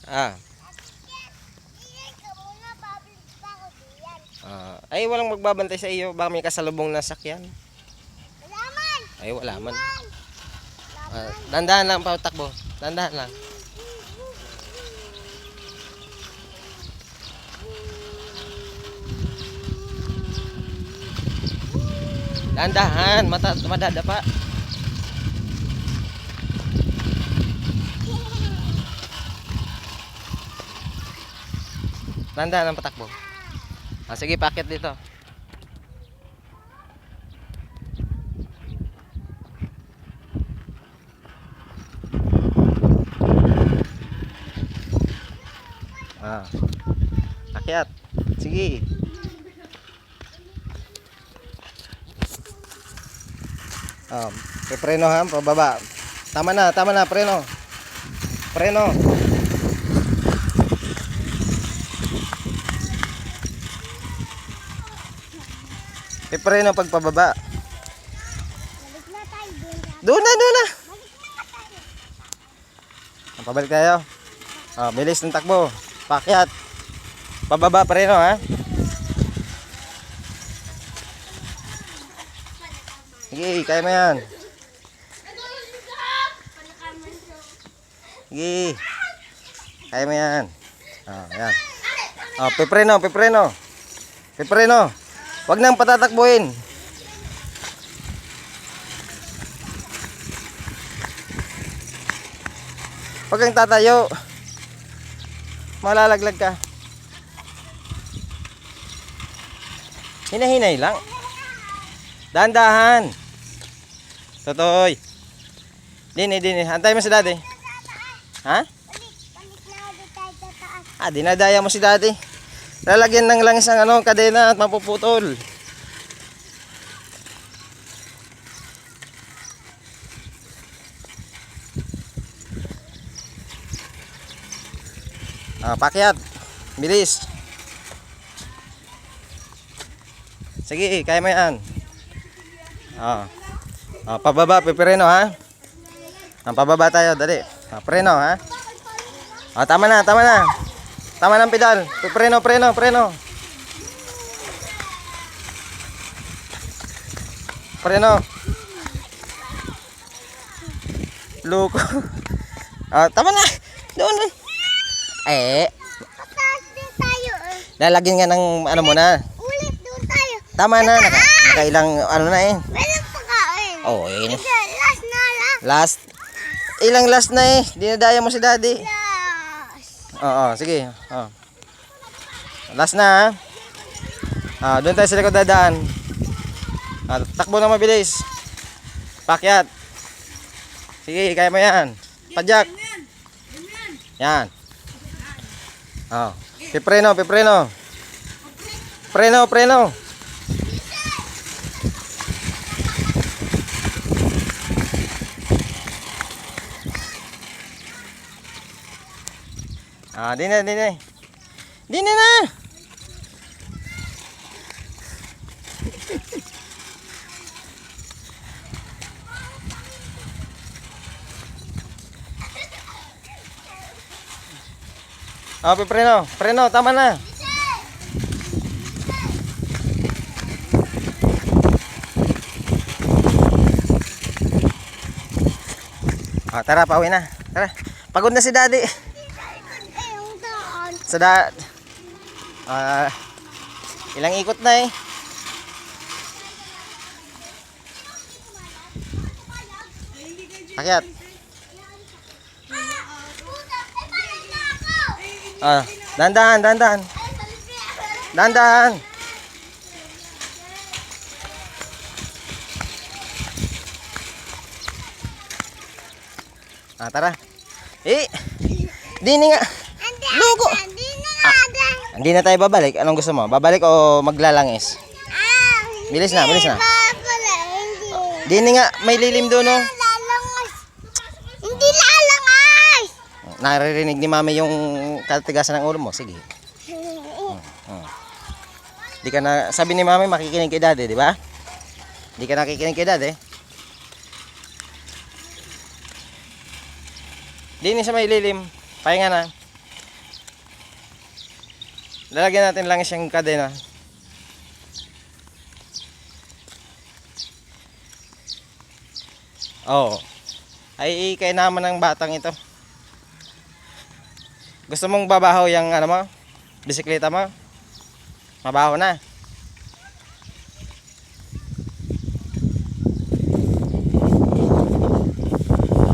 Ah, ay walang magbabantay sa iyo. Baka may kasalubong na sakyan. Ay wala man. Dandahan lang patakbo. Dandahan lang. Dandahan, madadapa. Dandahan lang patakbo. Sige, paket dito. Akyat. Sige. Preno ha, pababa. Tama na, preno. Preno. Preno pag pababa. Doon na. Pabalik tayo. Bilis ng takbo. Pakyat. Pababa preno ha. Sige, kaya mo yan. Sige. Kaya mo yan. Yan. Pipreno. Huwag nang patatakbuhin. Huwag kang tatayo. Malalaglag ka. Hinahinay lang. Dahan-dahan. Totoy. Dini. Antay mo si daddy. Ha? Dinadaya mo si daddy. Lalagyan ng langis ang kadena at mapuputol. Pakyat. Bilis. Sige, kaya mo yan. Pababa, pipreno ha. Pababa tayo, dali. Preno ha. Tama na. Tama ng pedal. Preno. Preno. Loko. Tama na. Doon. Lalagyan nga ng ano muna. Ulit doon tayo. Tama na. Nakailang Walang pagkain. Last na lang. Last. Ilang last na dinadaya mo si daddy. Last. Sige. Last na ha. Doon tayo sa likod dadaan. Takbo na mabilis. Pakyat. Sige, kaya mo yan. Padyak. Yan. Pipreno. Preno. Dini na. Preno, tama na. Tara, pauwi na. Tara. Pagod na si daddy. Ilang ikot na Akyat. Dandahan. Tara. Dini nga. Lugo. Hindi na tayo babalik. Anong gusto mo? Babalik o maglalangis? Bilis na. Dini nga, may lilim doon Hindi lalangas. Naririnig ni mami yung katigasan ng ulo mo. Sige. Di ka na, sabi ni mami makikinig kay daddy, di ba? Di ka nakikinig kay daddy. Dini sa may lilim. Pahinga na. Lalagyan natin lang siyang kadena. Oo. Ay kaya naman ng batang ito. Gusto mong babaho yung ano mo? Bisikleta mo? Mabaho na.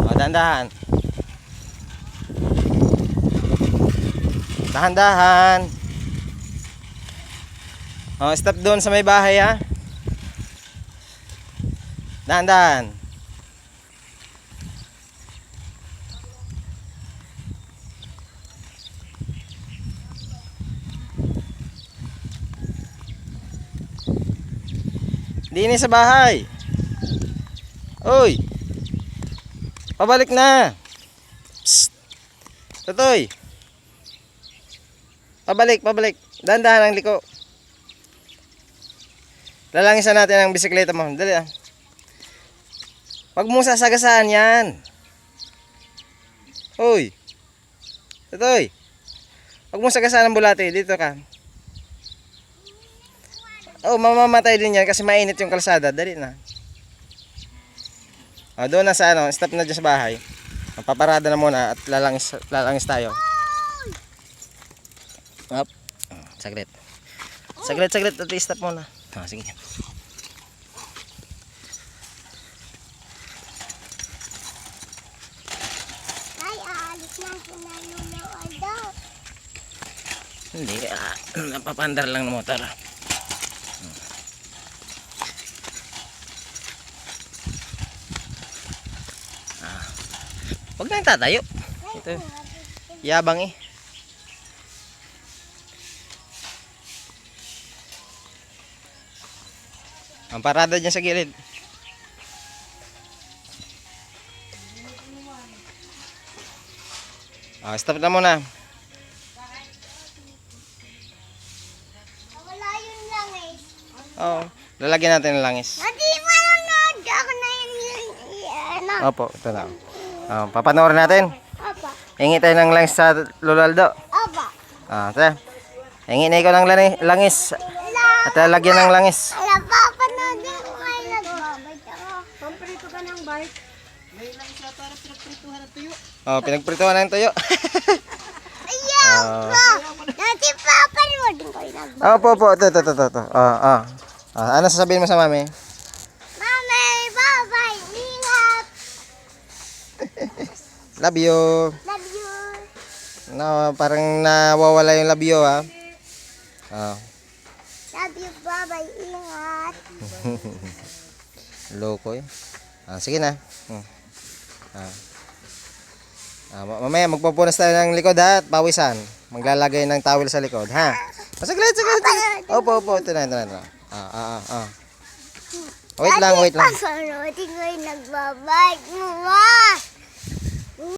O, dahan-dahan. Dahan-dahan. O, stop doon sa may bahay ha. Dahan-dahan. Dini sa bahay. Uy. Pabalik na. Psst. Tutoy. Pabalik. Dahan-dahan ang liko. Lalangisan natin ang bisikleta mo. Dali ah. Huwag mong sasagasaan yan. Uy. Tutoy. Huwag mong sagasaan ang bulate. Dito ka. Oh, mamamatay din yan kasi mainit yung kalsada. Dali na. Oh, doon na sa ano, stop na dyan sa bahay. Paparada na muna at lalangis tayo. Up. Saglit. Saglit at i-stop muna. Ah, sige. Ay, aalis na sinanunood daw. Hindi, napapandar lang ng motor. Huwag na yung tatayo. Ito, yabang eh. Ang parada dyan sa gilid. Stop na muna. Wala yun lang eh. Oo, lalagyan natin ng langis. Hindi manonood. Ako na yun ano. Opo, ito lang. Papanoorin natin. Apa. Hingi tayo ng langis sa Lolaldo. Apa. Ito. Hingi na ikaw ng langis. At lalagyan ng langis. Ala, papanood ko kayo nagbabay ako. Pamprito ka ng bike. Oh, pinagprituhan ng tuyo. Ayaw ko. Dati papanood ko kayo nagbabay. Opo. Ito. Ano sasabihin mo sa mami? Mami, bye-bye. Ingat. Love you. Love you. No, parang nawawala yung love you ha. Love you, bye-bye. Ingat. Loko eh. Sige na. Mamaya magpupunas tayo ng likod ha at pawisan. Maglalagay ng towel sa likod ha. Saglit. Opo. Ito na. Wait lang. Papanood ko kayo nagbabay. Mama.